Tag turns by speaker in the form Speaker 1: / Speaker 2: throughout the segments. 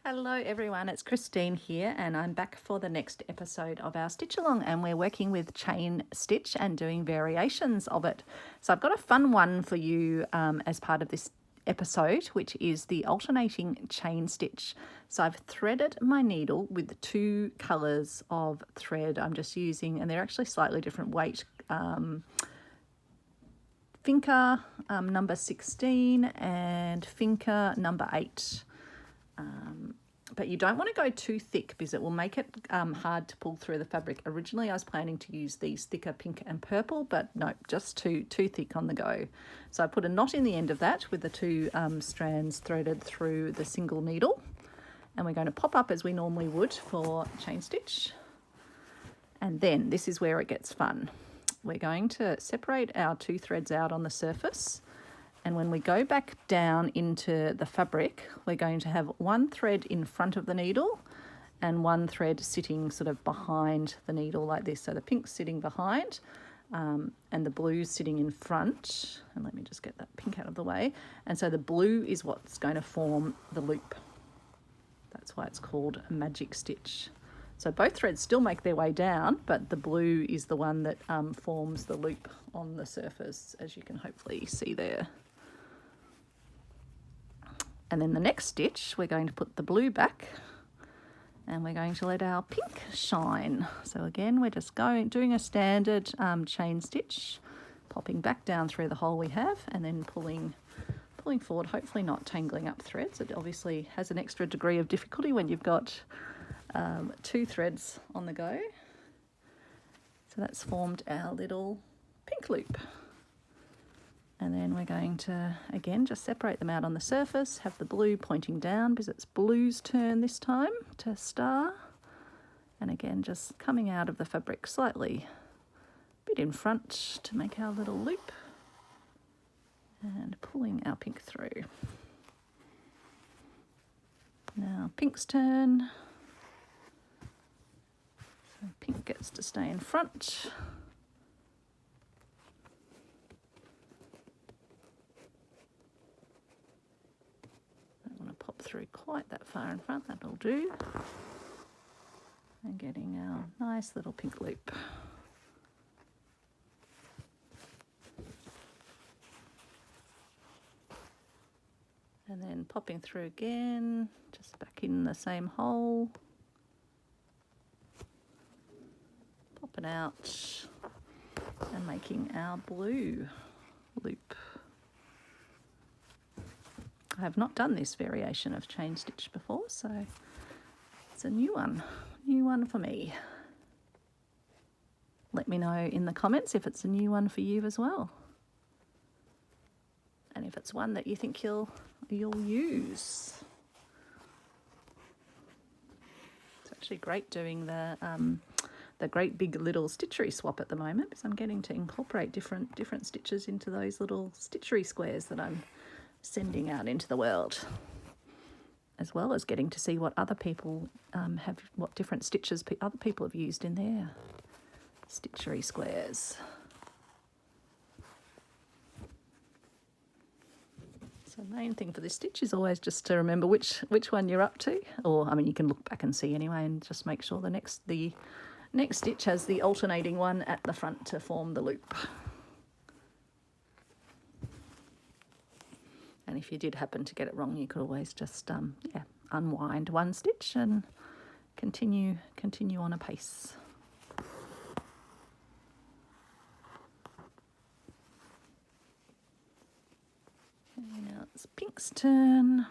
Speaker 1: Hello everyone, it's Christine here and I'm back for the next episode of our stitch along, and we're working with chain stitch and doing variations of it. So I've got a fun one for you as part of this episode, which is the alternating chain stitch. So I've threaded my needle with two colours of thread. I'm just using, and they're actually slightly different weight, Finca number 16 and Finca number 8. But you don't want to go too thick because it will make it hard to pull through the fabric. Originally I was planning to use these thicker pink and purple, but no, just too thick on the go. So I put a knot in the end of that with the two strands threaded through the single needle, and we're going to pop up as we normally would for chain stitch. And then this is where it gets fun. We're going to separate our two threads out on the surface. And when we go back down into the fabric, we're going to have one thread in front of the needle and one thread sitting sort of behind the needle like this. So the pink's sitting behind and the blue's sitting in front. And let me just get that pink out of the way. And so the blue is what's going to form the loop. That's why it's called a magic stitch. So both threads still make their way down, but the blue is the one that forms the loop on the surface, as you can hopefully see there. And then the next stitch, we're going to put the blue back and we're going to let our pink shine. So again, we're just doing a standard chain stitch, popping back down through the hole we have and then pulling forward, hopefully not tangling up threads. It obviously has an extra degree of difficulty when you've got two threads on the go. So that's formed our little pink loop. And then we're going to, again, just separate them out on the surface, have the blue pointing down because it's blue's turn this time to star. And again, just coming out of the fabric slightly, a bit in front to make our little loop and pulling our pink through. Now pink's turn. So pink gets to stay in front. Through quite that far in front, that'll do. And getting our nice little pink loop. And then popping through again, just back in the same hole. Popping out and making our blue loop. I have not done this variation of chain stitch before, so it's a new one for me. Let me know in the comments if it's a new one for you as well, and if it's one that you think you'll use. It's actually great doing the great big little stitchery swap at the moment because I'm getting to incorporate different stitches into those little stitchery squares that I'm sending out into the world, as well as getting to see what other people what different stitches other people have used in their stitchery squares. So the main thing for this stitch is always just to remember which one you're up to, or I mean you can look back and see anyway, and just make sure the next stitch has the alternating one at the front to form the loop. And if you did happen to get it wrong, you could always just unwind one stitch and continue on apace. Okay, now it's pink's turn.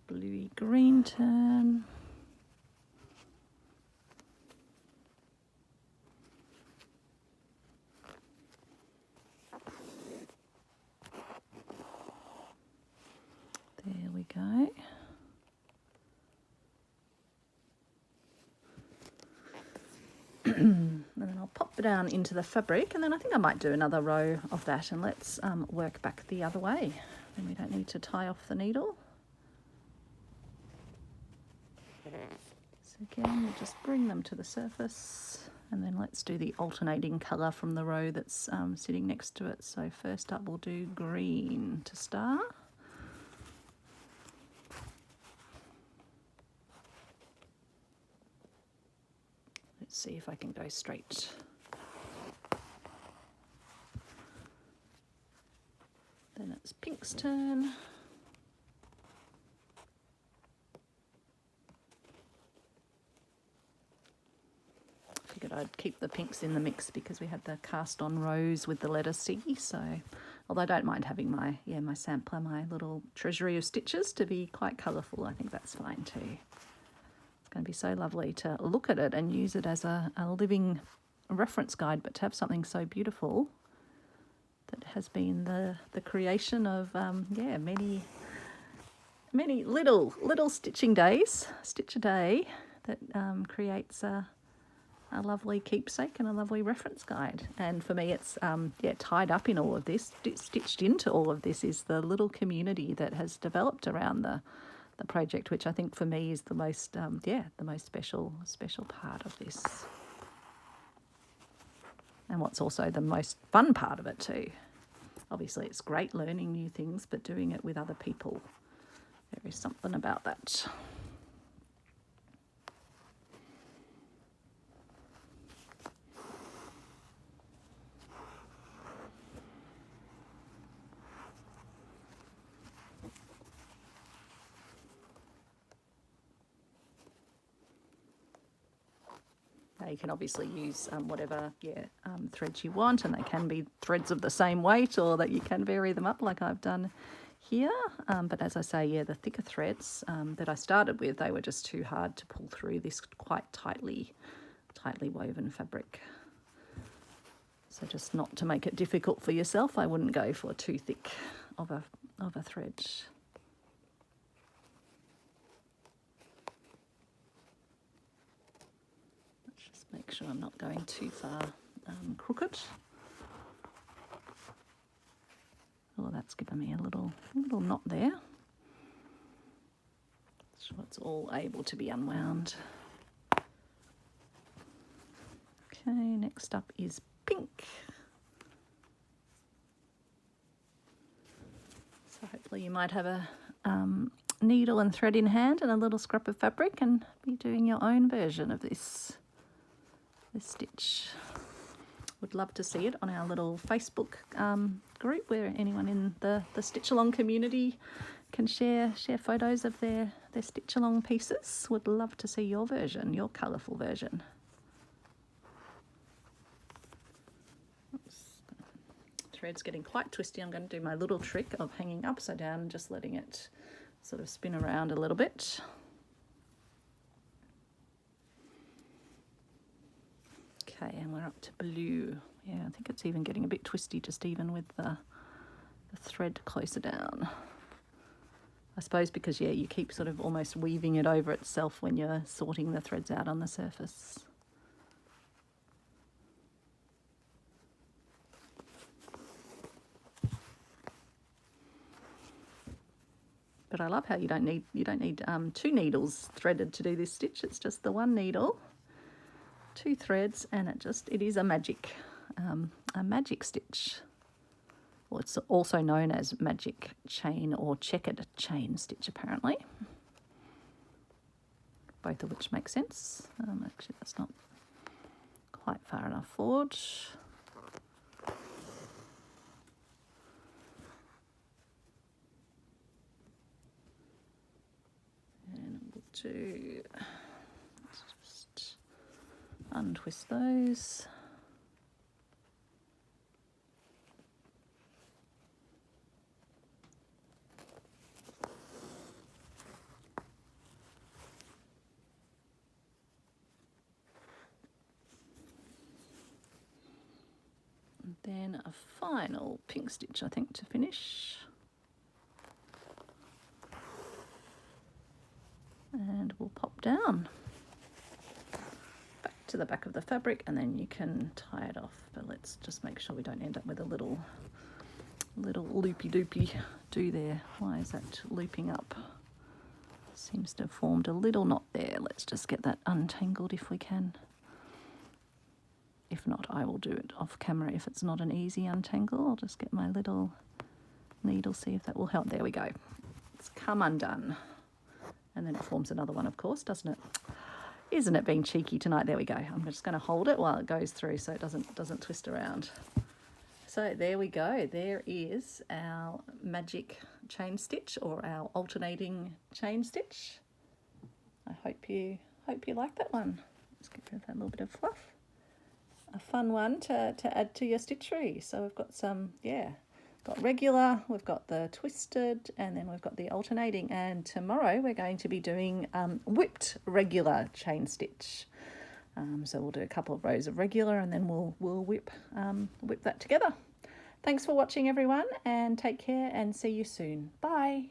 Speaker 1: Bluey green turn. There we go. And then I'll pop it down into the fabric, and then I think I might do another row of that, and let's work back the other way. Then we don't need to tie off the needle. So again, we'll just bring them to the surface, and then let's do the alternating colour from the row that's sitting next to it. So first up we'll do green to start. Let's see if I can go straight. Then it's pink's turn. Figured I'd keep the pinks in the mix because we had the cast on rows with the letter C. So, although I don't mind having my sampler, my little treasury of stitches to be quite colourful, I think that's fine too. It's going to be so lovely to look at it and use it as a living reference guide, but to have something so beautiful that has been the creation of many little stitching days, stitch a day, that creates a lovely keepsake and a lovely reference guide. And for me, it's tied up in all of this, stitched into all of this is the little community that has developed around the project, which I think for me is the most special part of this. And what's also the most fun part of it too. Obviously, it's great learning new things, but doing it with other people, there is something about that. You can obviously use whatever threads you want, and they can be threads of the same weight, or that you can vary them up like I've done here. But as I say, the thicker threads that I started with, they were just too hard to pull through this quite tightly woven fabric. So just not to make it difficult for yourself, I wouldn't go for too thick of a thread. Make sure I'm not going too far crooked. Oh, that's given me a little knot there. So it's all able to be unwound. Okay, next up is pink. So hopefully you might have a needle and thread in hand and a little scrap of fabric and be doing your own version of this stitch. Would love to see it on our little Facebook group, where anyone in the stitch along community can share photos of their stitch along pieces. Would love to see your version, your colourful version. Oops. Thread's getting quite twisty. I'm going to do my little trick of hanging upside down and just letting it sort of spin around a little bit. Okay, and we're up to blue. Yeah, I think it's even getting a bit twisty, just even with the thread closer down. I suppose because, you keep sort of almost weaving it over itself when you're sorting the threads out on the surface. But I love how you don't need two needles threaded to do this stitch. It's just the one needle, two threads, and it is a magic stitch. Well, it's also known as magic chain or checkered chain stitch, apparently. Both of which make sense. Actually, that's not quite far enough forward. And we'll let's just untwist those. And then a final pink stitch, I think, to finish. And we'll pop down back to the back of the fabric, and then you can tie it off. But let's just make sure we don't end up with a little loopy-doopy do there? Why is that looping up? Seems to have formed a little knot there. Let's just get that untangled if we can. If not, I will do it off camera if it's not an easy untangle. I'll just get my little needle, see if that will help. There we go. It's come undone. And then it forms another one, of course, doesn't it? Isn't it being cheeky tonight? There we go. I'm just going to hold it while it goes through so it doesn't twist around. So there we go. There is our magic chain stitch, or our alternating chain stitch. I hope you like that one. Let's get rid of that little bit of fluff. A fun one to add to your stitchery. So we've got some, got regular, we've got the twisted, and then we've got the alternating. And tomorrow we're going to be doing whipped regular chain stitch. So we'll do a couple of rows of regular, and then we'll whip that together. Thanks for watching, everyone, and take care and see you soon. Bye.